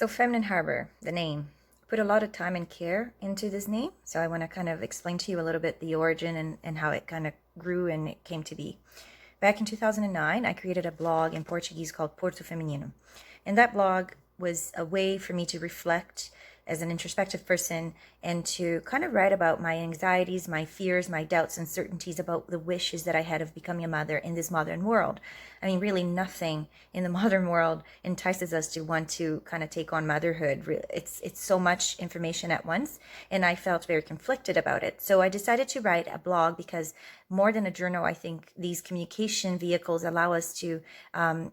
So Feminine Harbor, the name. Put a lot of time and care into this name. So I want to kind of explain to you a little bit the origin and how it kind of grew and it came to be. Back in 2009, I created a blog in Portuguese called Porto Feminino. And that blog was a way for me to reflect as an introspective person and to kind of write about my anxieties, my fears, my doubts, uncertainties about the wishes that I had of becoming a mother in this modern world. I mean, really nothing in the modern world entices us to want to kind of take on motherhood. It's so much information at once, and I felt very conflicted about it. So I decided to write a blog because more than a journal, I think these communication vehicles allow us to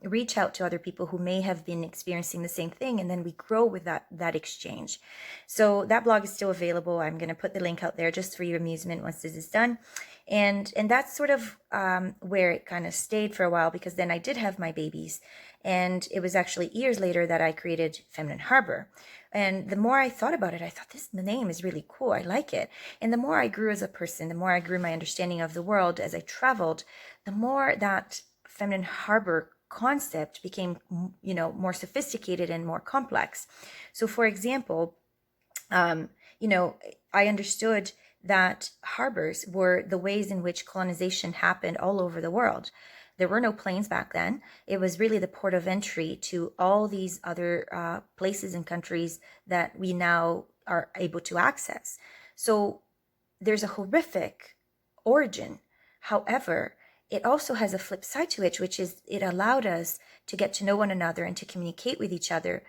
reach out to other people who may have been experiencing the same thing, and then we grow with that exchange. So that blog is still available. I'm going to put the link out there just for your amusement once this is done. And that's sort of where it kind of stayed for a while, because then I did have my babies. And it was actually years later that I created Feminine Harbor. And the more I thought about it, I thought the name is really cool. I like it. And the more I grew as a person, the more I grew my understanding of the world as I traveled, the more that Feminine Harbor concept became, more sophisticated and more complex. So for example, I understood that harbors were the ways in which colonization happened all over the world. There were no planes back then. It was really the port of entry to all these other places and countries that we now are able to access. So there's a horrific origin. However, it also has a flip side to it, which is it allowed us to get to know one another and to communicate with each other.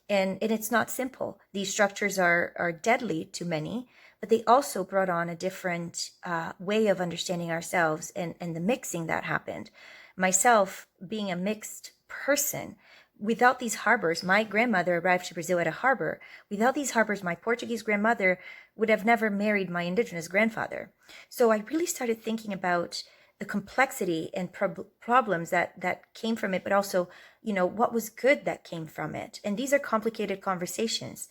And it's not simple. These structures are deadly to many, but they also brought on a different way of understanding ourselves and the mixing that happened. Myself, being a mixed person, without these harbors, my grandmother arrived to Brazil at a harbor. Without these harbors, my Portuguese grandmother would have never married my indigenous grandfather. So I really started thinking about the complexity and problems that came from it, but also, what was good that came from it. And these are complicated conversations.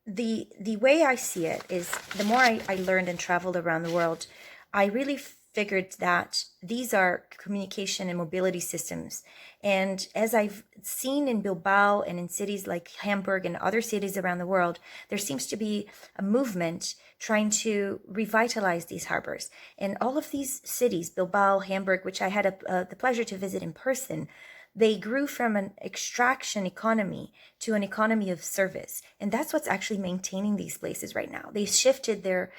The way I see it is the more I learned and traveled around the world, I really figured that these are communication and mobility systems. And as I've seen in Bilbao and in cities like Hamburg and other cities around the world, there seems to be a movement trying to revitalize these harbors. And all of these cities, Bilbao, Hamburg, which I had the pleasure to visit in person, they grew from an extraction economy to an economy of service. And that's what's actually maintaining these places right now. They shifted their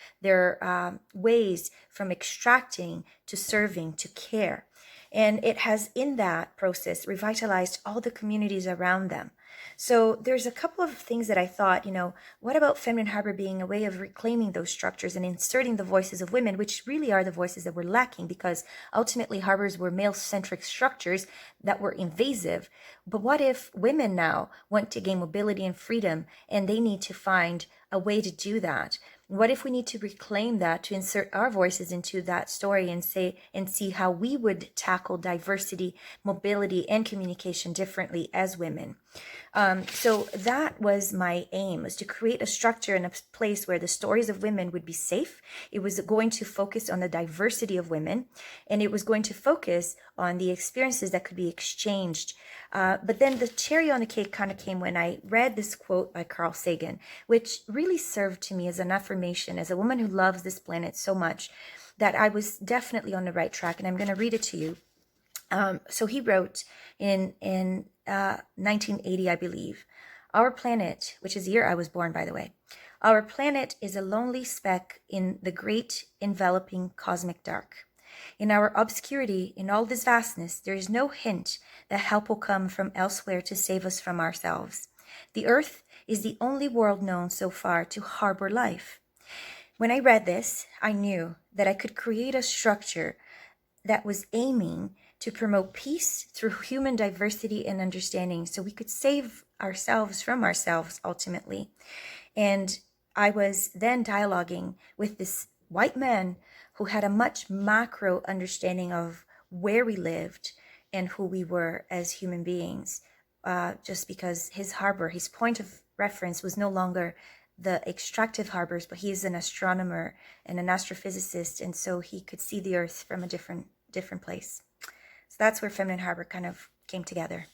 ways from extracting to serving to care. And it has, in that process, revitalized all the communities around them. So there's a couple of things that I thought, what about Feminine Harbor being a way of reclaiming those structures and inserting the voices of women, which really are the voices that were lacking, because ultimately harbors were male-centric structures that were invasive. But what if women now want to gain mobility and freedom, and they need to find a way to do that? What if we need to reclaim that, to insert our voices into that story and see how we would tackle diversity, mobility, and communication differently as women? So that was my aim, was to create a structure and a place where the stories of women would be safe. It was going to focus on the diversity of women, and it was going to focus on the experiences that could be exchanged. But then the cherry on the cake kind of came when I read this quote by Carl Sagan, which really served to me as an affirmation, as a woman who loves this planet so much, that I was definitely on the right track. And I'm going to read it to you. So he wrote in 1980, I believe, "Our planet," which is the year I was born, by the way, "our planet is a lonely speck in the great enveloping cosmic dark. In our obscurity, in all this vastness, there is no hint that help will come from elsewhere to save us from ourselves. The earth is the only world known so far to harbor life." When I read this, I knew that I could create a structure that was aiming to promote peace through human diversity and understanding, so we could save ourselves from ourselves ultimately. And I was then dialoguing with this white man who had a much macro understanding of where we lived and who we were as human beings, just because his harbor, his point of reference was no longer the extractive harbors, but he is an astronomer and an astrophysicist, and so he could see the earth from a different place. So that's where Feminine Harbor kind of came together.